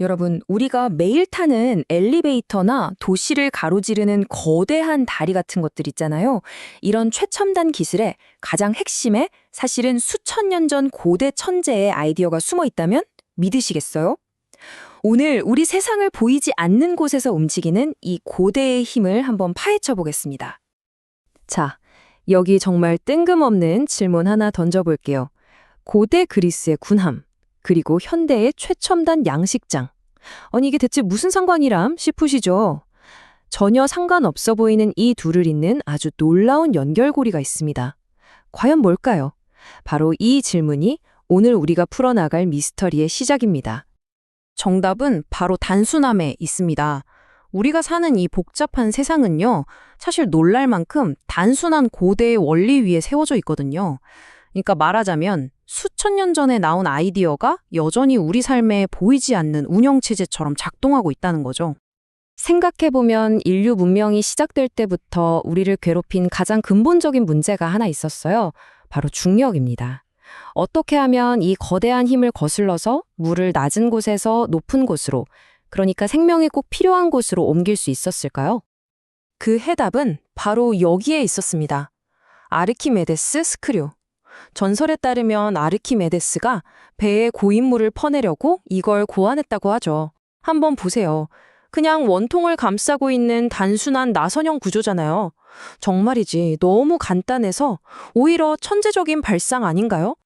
여러분, 우리가 매일 타는 엘리베이터나 도시를 가로지르는 거대한 다리 같은 것들 있잖아요. 이런 최첨단 기술의 가장 핵심에 사실은 수천 년 전 고대 천재의 아이디어가 숨어 있다면 믿으시겠어요? 오늘 우리 세상을 보이지 않는 곳에서 움직이는 이 고대의 힘을 한번 파헤쳐 보겠습니다. 자, 여기 정말 뜬금없는 질문 하나 던져볼게요. 고대 그리스의 군함, 그리고 현대의 최첨단 양식장. 아니 이게 대체 무슨 상관이람 싶으시죠? 전혀 상관없어 보이는 이 둘을 잇는 아주 놀라운 연결고리가 있습니다. 과연 뭘까요? 바로 이 질문이 오늘 우리가 풀어나갈 미스터리의 시작입니다. 정답은 바로 단순함에 있습니다. 우리가 사는 이 복잡한 세상은요, 사실 놀랄 만큼 단순한 고대의 원리 위에 세워져 있거든요. 그러니까 말하자면 수천 년 전에 나온 아이디어가 여전히 우리 삶에 보이지 않는 운영체제처럼 작동하고 있다는 거죠. 생각해보면 인류 문명이 시작될 때부터 우리를 괴롭힌 가장 근본적인 문제가 하나 있었어요. 바로 중력입니다. 어떻게 하면 이 거대한 힘을 거슬러서 물을 낮은 곳에서 높은 곳으로, 그러니까 생명이 꼭 필요한 곳으로 옮길 수 있었을까요? 그 해답은 바로 여기에 있었습니다. 아르키메데스 스크류. 전설에 따르면 아르키메데스가 배에 고인물을 퍼내려고 이걸 고안했다고 하죠. 한번 보세요. 그냥 원통을 감싸고 있는 단순한 나선형 구조잖아요. 정말이지 너무 간단해서 오히려 천재적인 발상 아닌가요?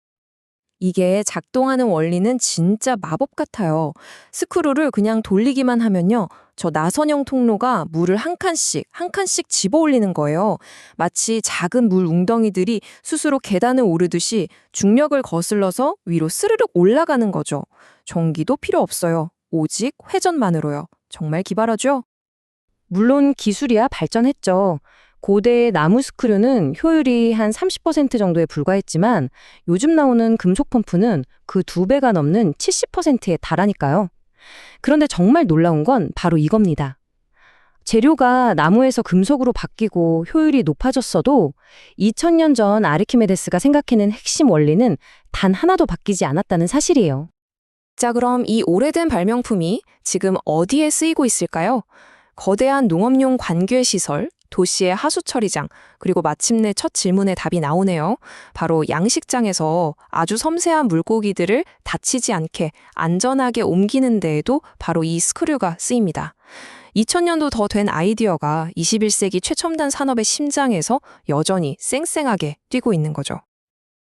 이게 작동하는 원리는 진짜 마법 같아요. 스크루를 그냥 돌리기만 하면요. 저 나선형 통로가 물을 한 칸씩 집어 올리는 거예요. 마치 작은 물 웅덩이들이 스스로 계단을 오르듯이 중력을 거슬러서 위로 스르륵 올라가는 거죠. 전기도 필요 없어요. 오직 회전만으로요. 정말 기발하죠? 물론 기술이야 발전했죠. 고대의 나무 스크류는 효율이 한 30% 정도에 불과했지만 요즘 나오는 금속 펌프는 그 2배가 넘는 70%에 달하니까요. 그런데 정말 놀라운 건 바로 이겁니다. 재료가 나무에서 금속으로 바뀌고 효율이 높아졌어도 2000년 전 아르키메데스가 생각해낸 핵심 원리는 단 하나도 바뀌지 않았다는 사실이에요. 자, 그럼 이 오래된 발명품이 지금 어디에 쓰이고 있을까요? 거대한 농업용 관괴 시설, 도시의 하수 처리장, 그리고 마침내 첫 질문의 답이 나오네요. 바로 양식장에서 아주 섬세한 물고기들을 다치지 않게 안전하게 옮기는 데에도 바로 이 스크류가 쓰입니다. 2000년도 더 된 아이디어가 21세기 최첨단 산업의 심장에서 여전히 쌩쌩하게 뛰고 있는 거죠.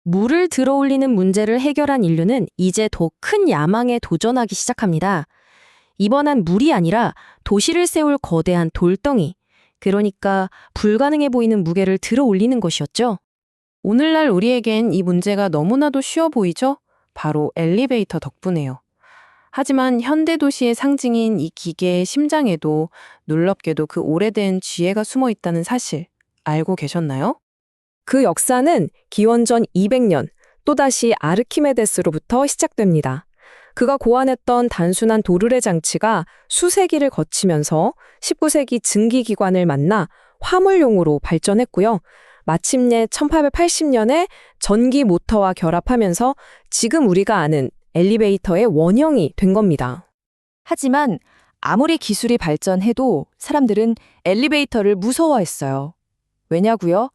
물을 들어올리는 문제를 해결한 인류는 이제 더 큰 야망에 도전하기 시작합니다. 이번엔 물이 아니라 도시를 세울 거대한 돌덩이, 그러니까 불가능해 보이는 무게를 들어 올리는 것이었죠. 오늘날 우리에겐 이 문제가 너무나도 쉬워 보이죠? 바로 엘리베이터 덕분에요. 하지만 현대 도시의 상징인 이 기계의 심장에도 놀랍게도 그 오래된 지혜가 숨어 있다는 사실 알고 계셨나요? 그 역사는 기원전 200년, 또다시 아르키메데스로부터 시작됩니다. 그가 고안했던 단순한 도르래 장치가 수세기를 거치면서 19세기 증기기관을 만나 화물용으로 발전했고요. 마침내 1880년에 전기 모터와 결합하면서 지금 우리가 아는 엘리베이터의 원형이 된 겁니다. 하지만 아무리 기술이 발전해도 사람들은 엘리베이터를 무서워했어요. 왜냐고요?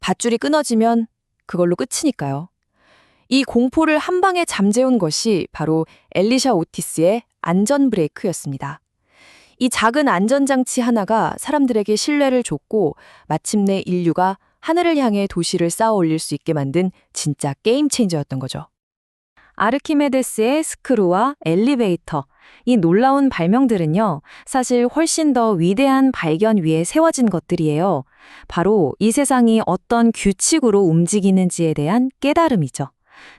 밧줄이 끊어지면 그걸로 끝이니까요. 이 공포를 한 방에 잠재운 것이 바로 엘리샤 오티스의 안전 브레이크였습니다. 이 작은 안전장치 하나가 사람들에게 신뢰를 줬고 마침내 인류가 하늘을 향해 도시를 쌓아 올릴 수 있게 만든 진짜 게임 체인저였던 거죠. 아르키메데스의 스크루와 엘리베이터, 이 놀라운 발명들은요, 사실 훨씬 더 위대한 발견 위에 세워진 것들이에요. 바로 이 세상이 어떤 규칙으로 움직이는지에 대한 깨달음이죠.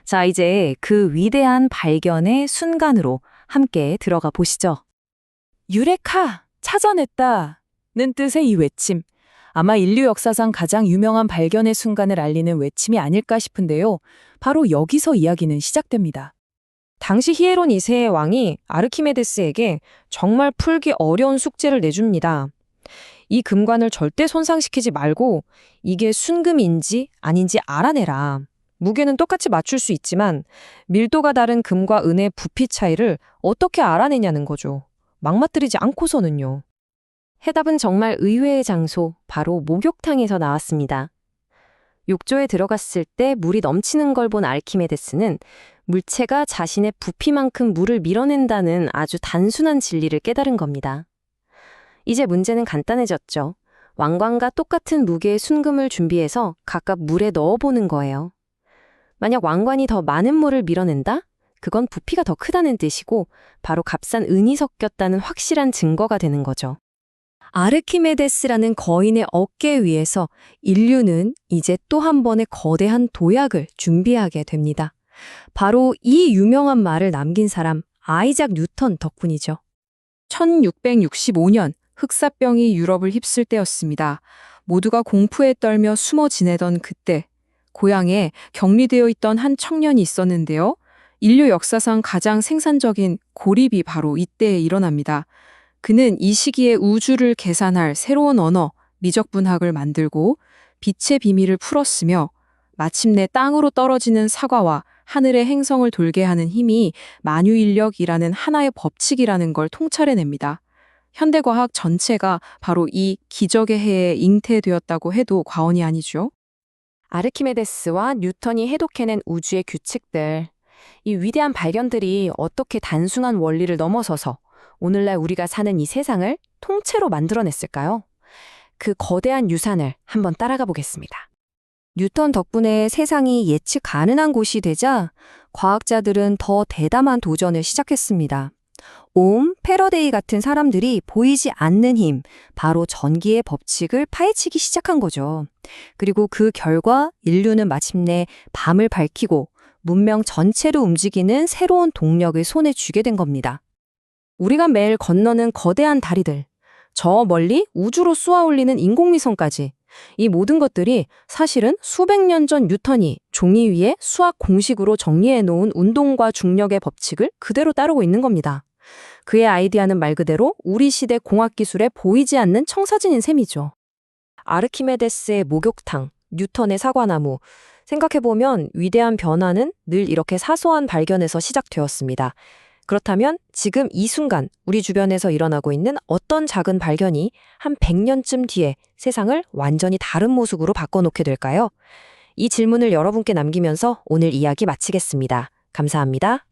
자, 이제 그 위대한 발견의 순간으로 함께 들어가 보시죠. 유레카! 찾아냈다! 는 뜻의 이 외침. 아마 인류 역사상 가장 유명한 발견의 순간을 알리는 외침이 아닐까 싶은데요. 바로 여기서 이야기는 시작됩니다. 당시 히에론 2세의 왕이 아르키메데스에게 정말 풀기 어려운 숙제를 내줍니다. 이 금관을 절대 손상시키지 말고 이게 순금인지 아닌지 알아내라. 무게는 똑같이 맞출 수 있지만 밀도가 다른 금과 은의 부피 차이를 어떻게 알아내냐는 거죠. 막맞들이지 않고서는요. 해답은 정말 의외의 장소, 바로 목욕탕에서 나왔습니다. 욕조에 들어갔을 때 물이 넘치는 걸 본 알키메데스는 물체가 자신의 부피만큼 물을 밀어낸다는 아주 단순한 진리를 깨달은 겁니다. 이제 문제는 간단해졌죠. 왕관과 똑같은 무게의 순금을 준비해서 각각 물에 넣어보는 거예요. 만약 왕관이 더 많은 물을 밀어낸다? 그건 부피가 더 크다는 뜻이고 바로 값싼 은이 섞였다는 확실한 증거가 되는 거죠. 아르키메데스라는 거인의 어깨 위에서 인류는 이제 또 한 번의 거대한 도약을 준비하게 됩니다. 바로 이 유명한 말을 남긴 사람 아이작 뉴턴 덕분이죠. 1665년 흑사병이 유럽을 휩쓸 때였습니다. 모두가 공포에 떨며 숨어 지내던 그때 고향에 격리되어 있던 한 청년이 있었는데요. 인류 역사상 가장 생산적인 고립이 바로 이때에 일어납니다. 그는 이 시기에 우주를 계산할 새로운 언어, 미적분학을 만들고 빛의 비밀을 풀었으며 마침내 땅으로 떨어지는 사과와 하늘의 행성을 돌게 하는 힘이 만유인력이라는 하나의 법칙이라는 걸 통찰해냅니다. 현대과학 전체가 바로 이 기적의 해에 잉태되었다고 해도 과언이 아니죠. 아르키메데스와 뉴턴이 해독해낸 우주의 규칙들, 이 위대한 발견들이 어떻게 단순한 원리를 넘어서서 오늘날 우리가 사는 이 세상을 통째로 만들어냈을까요? 그 거대한 유산을 한번 따라가 보겠습니다. 뉴턴 덕분에 세상이 예측 가능한 곳이 되자 과학자들은 더 대담한 도전을 시작했습니다. 옴, 패러데이 같은 사람들이 보이지 않는 힘, 바로 전기의 법칙을 파헤치기 시작한 거죠. 그리고 그 결과 인류는 마침내 밤을 밝히고 문명 전체를 움직이는 새로운 동력을 손에 쥐게 된 겁니다. 우리가 매일 건너는 거대한 다리들, 저 멀리 우주로 쏘아 올리는 인공위성까지 이 모든 것들이 사실은 수백 년 전 뉴턴이 종이 위에 수학 공식으로 정리해 놓은 운동과 중력의 법칙을 그대로 따르고 있는 겁니다. 그의 아이디어는 말 그대로 우리 시대 공학기술에 보이지 않는 청사진인 셈이죠. 아르키메데스의 목욕탕, 뉴턴의 사과나무, 생각해보면 위대한 변화는 늘 이렇게 사소한 발견에서 시작되었습니다. 그렇다면 지금 이 순간 우리 주변에서 일어나고 있는 어떤 작은 발견이 한 100년쯤 뒤에 세상을 완전히 다른 모습으로 바꿔놓게 될까요? 이 질문을 여러분께 남기면서 오늘 이야기 마치겠습니다. 감사합니다.